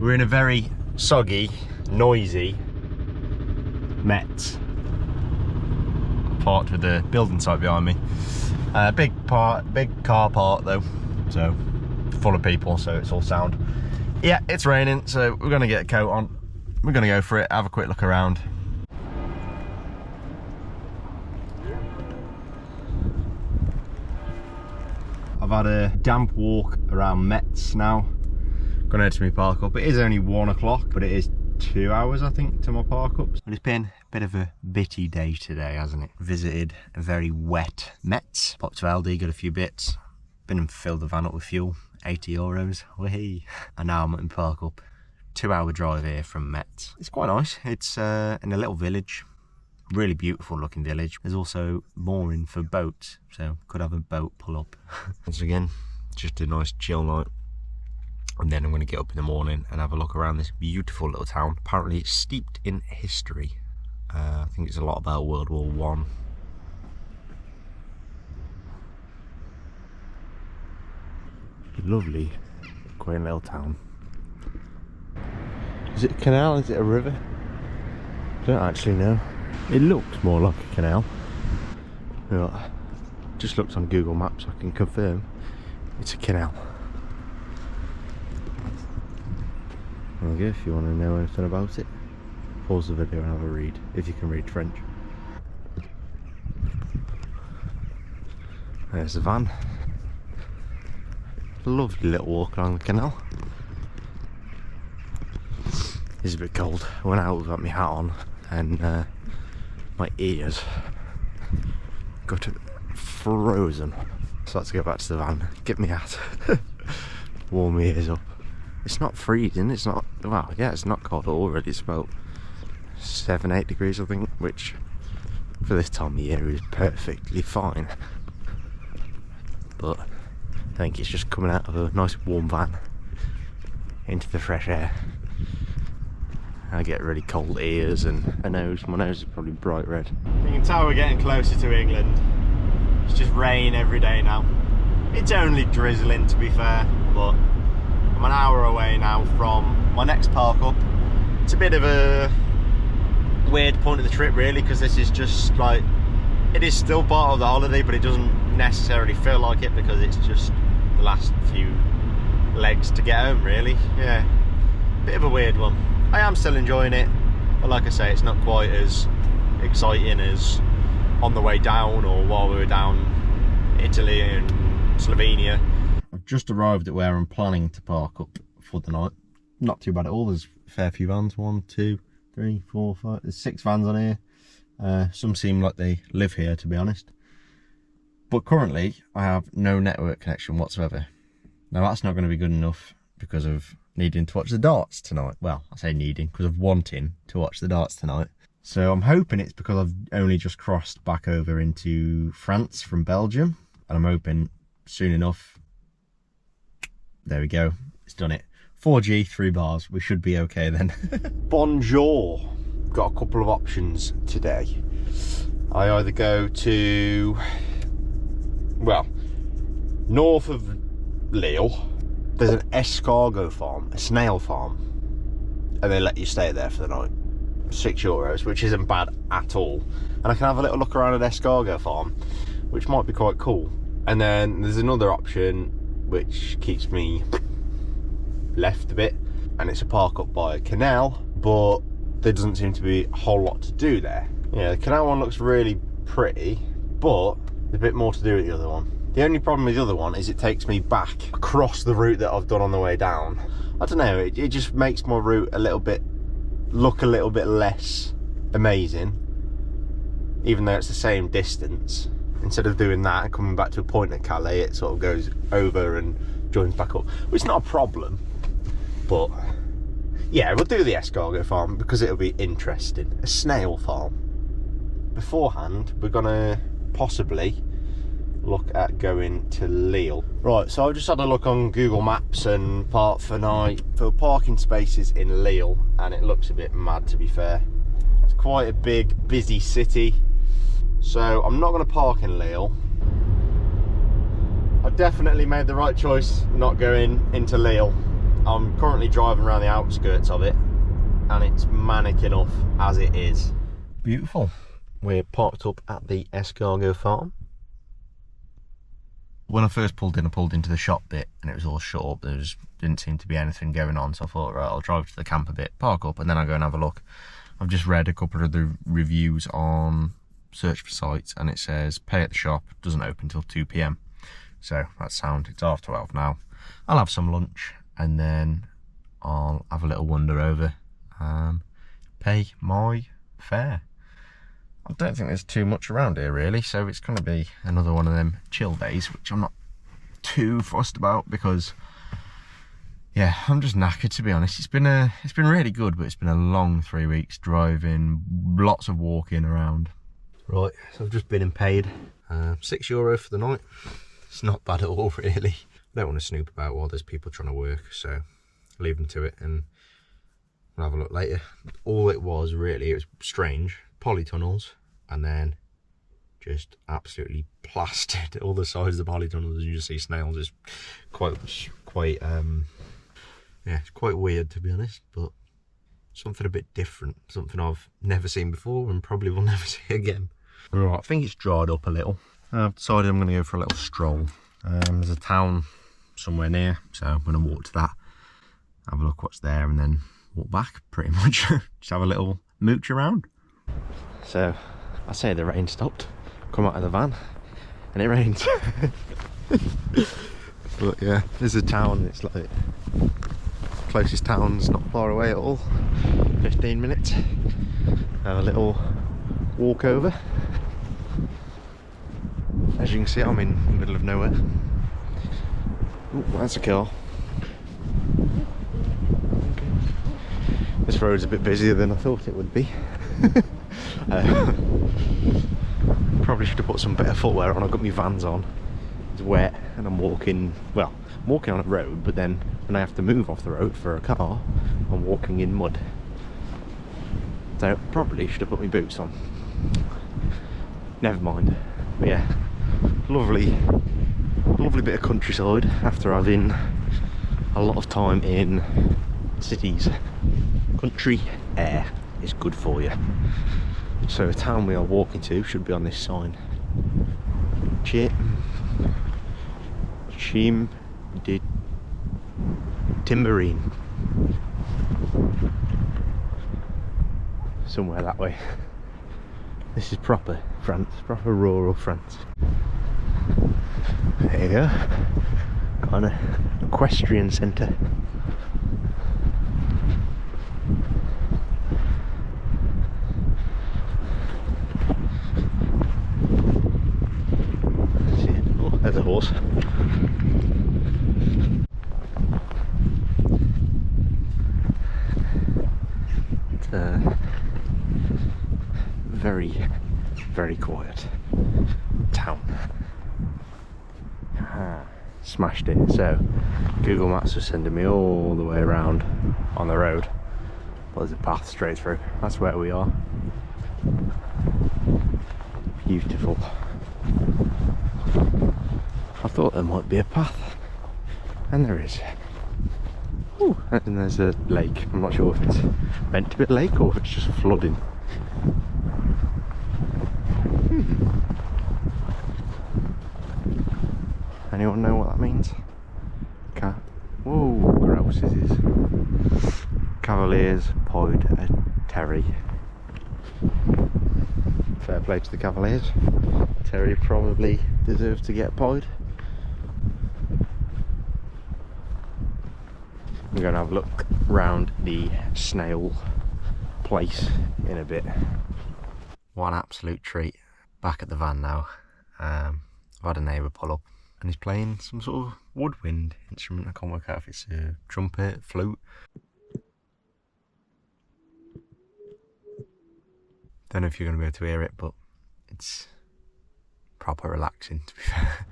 We're in a very soggy, noisy Metz. Parked with the building site behind me. Big car park though, so full of people, so it's all sound. Yeah, it's raining, so we're gonna get a coat on. We're gonna go for it, have a quick look around. I've had a damp walk around Metz now. Gonna head to my park up. It is only 1 o'clock, but it is 2 hours, I think, to my park up. But it's been a bit of a bitty day today, hasn't it? Visited a very wet Metz. Popped to Aldi, got a few bits. Been and filled the van up with fuel. 80 euros. Whee! And now I'm at my park up. 2 hour drive here from Metz. It's quite nice. It's in a little village. Really beautiful looking village. There's also mooring for boats, so could have a boat pull up. Once again, just a nice chill night. And then I'm going to get up in the morning and have a look around this beautiful little town. Apparently it's steeped in history. I think it's a lot about World War One. Lovely, quaint little town. Is it a canal? Is it a river? I don't actually know. It looks more like a canal. Yeah, just looked on Google Maps, I can confirm it's a canal. There we go, if you want to know anything about it, pause the video and have a read, if you can read French. There's the van. Lovely little walk along the canal. It's a bit cold. I went out without my hat on and my ears got frozen. So I had to go back to the van, get my hat, warm my ears up. It's not freezing, it's not, well, yeah, it's not cold already. It's about 7-8 degrees, I think, which for this time of year is perfectly fine. But I think it's just coming out of a nice warm van into the fresh air. I get really cold ears and a nose. My nose is probably bright red. You can tell we're getting closer to England. It's just rain every day now. It's only drizzling, to be fair, but I'm an hour away now from my next park up. It's a bit of a weird point of the trip, really, because this is just like, it is still part of the holiday, but it doesn't necessarily feel like it because it's just the last few legs to get home, really. Yeah, bit of a weird one. I am still enjoying it, but like I say, it's not quite as exciting as on the way down or while we were down Italy and Slovenia. I've just arrived at where I'm planning to park up for the night. Not too bad at all. There's a fair few vans. 1, 2, 3, 4, 5. There's 6 vans on here. Some seem like they live here, to be honest. But currently, I have no network connection whatsoever. Now that's not going to be good enough because of needing to watch the darts tonight. Well, I say needing because of wanting to watch the darts tonight. So I'm hoping it's because I've only just crossed back over into France from Belgium, and I'm hoping soon enough. There we go, it's done it. 4G, 3 bars, we should be okay then. Bonjour. Got a couple of options today. I either go to, well, north of Lille. There's an escargot farm, a snail farm, and they let you stay there for the night. €6, which isn't bad at all. And I can have a little look around an escargot farm, which might be quite cool. And then there's another option which keeps me left a bit, and it's a park up by a canal, but there doesn't seem to be a whole lot to do there. Yeah, the canal one looks really pretty, but there's a bit more to do with the other one. The only problem with the other one is it takes me back across the route that I've done on the way down. I don't know, it just makes my route look a little bit less amazing, even though it's the same distance. Instead of doing that and coming back to a point at Calais, it sort of goes over and joins back up, which is not a problem. But yeah, we'll do the escargot farm because it'll be interesting. A snail farm. Beforehand, we're gonna possibly look at going to Lille. Right, so I've just had a look on Google Maps and park for night for parking spaces in Lille, and it looks a bit mad, to be fair. It's quite a big, busy city, so I'm not going to park in Lille. I definitely made the right choice not going into Lille. I'm currently driving around the outskirts of it, and it's manic enough as it is. Beautiful. We're parked up at the escargot farm. When I first pulled in, I pulled into the shop bit and it was all shut up. There didn't seem to be anything going on, so I thought, right, I'll drive to the camper bit, park up, and then I'll go and have a look. I've just read a couple of the reviews on Search for Sites, and it says pay at the shop, doesn't open till 2 PM. So that's sound. It's 12:30 now. I'll have some lunch and then I'll have a little wander over, pay my fare. I don't think there's too much around here really, so it's going to be another one of them chill days, which I'm not too fussed about because, yeah, I'm just knackered, to be honest. It's been really good, but it's been a long 3 weeks driving, lots of walking around. Right, so I've just been and paid €6 for the night. It's not bad at all, really. I don't want to snoop about while there's people trying to work, so leave them to it and we'll have a look later. All it was really, it was strange. Polytunnels, and then just absolutely plastered all the sides of the polytunnels, and you just see snails. It's quite yeah, it's quite weird, to be honest, but something a bit different, something I've never seen before and probably will never see again. Right, I think it's dried up a little. I've decided I'm going to go for a little stroll. There's a town somewhere near, so I'm going to walk to that, have a look what's there, and then walk back, pretty much. Just have a little mooch around. So I say the rain stopped, come out of the van and it rains. But yeah, there's a town, it's like closest town's not far away at all, 15 minutes. Have a little walk over. As you can see, I'm in the middle of nowhere. Ooh, that's a car. This road's a bit busier than I thought it would be. Probably should have put some better footwear on. I've got my Vans on. It's wet and I'm walking, well, I'm walking on a road, but then when I have to move off the road for a car, I'm walking in mud. So probably should have put my boots on. Never mind. But yeah, lovely bit of countryside after having a lot of time in cities. Country air is good for you. So the town we are walking to should be on this sign. Chim de Timberine. Somewhere that way. This is proper France, proper rural France. There you go. Got an equestrian centre. There's a horse. It's very, very quiet town. Smashed it. So Google Maps was sending me all the way around on the road. Well, there's a path straight through. That's where we are. Beautiful. I thought there might be a path, and there is. Ooh, and there's a lake. I'm not sure if it's meant to be a lake or if it's just flooding. Anyone know what that means? Whoa, grouse is Cavaliers Pied a Terry. Fair play to the Cavaliers. Terry probably deserves to get pied. We're going to have a look round the snail place in a bit. One absolute treat. Back at the van now. I've had a neighbour pull up and he's playing some sort of woodwind instrument. I can't work out if it's a trumpet, flute. Don't know if you're going to be able to hear it, but it's proper relaxing, to be fair.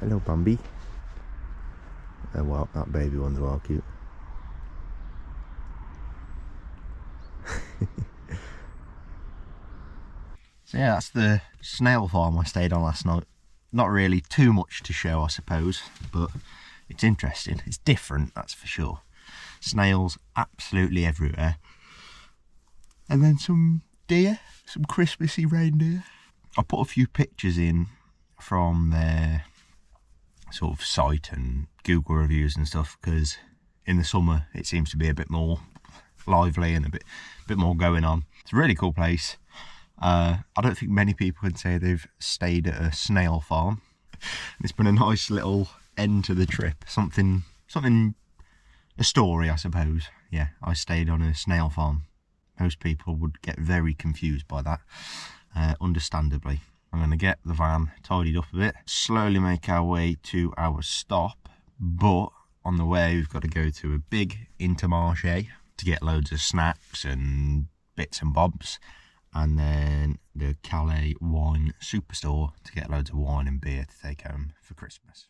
Hello, Bambi. Oh wow, that baby one's well cute. So yeah, that's the snail farm I stayed on last night. Not really too much to show, I suppose, but it's interesting. It's different, that's for sure. Snails absolutely everywhere. And then some deer, some Christmassy reindeer. I put a few pictures in from their sort of site and Google reviews and stuff, because in the summer it seems to be a bit more lively and a bit more going on. It's a really cool place. I don't think many people can say they've stayed at a snail farm. It's been a nice little end to the trip. Something, a story, I suppose. Yeah, I stayed on a snail farm. Most people would get very confused by that, understandably. I'm going to get the van tidied up a bit, slowly make our way to our stop, but on the way we've got to go to a big Intermarché to get loads of snacks and bits and bobs, and then the Calais Wine Superstore to get loads of wine and beer to take home for Christmas.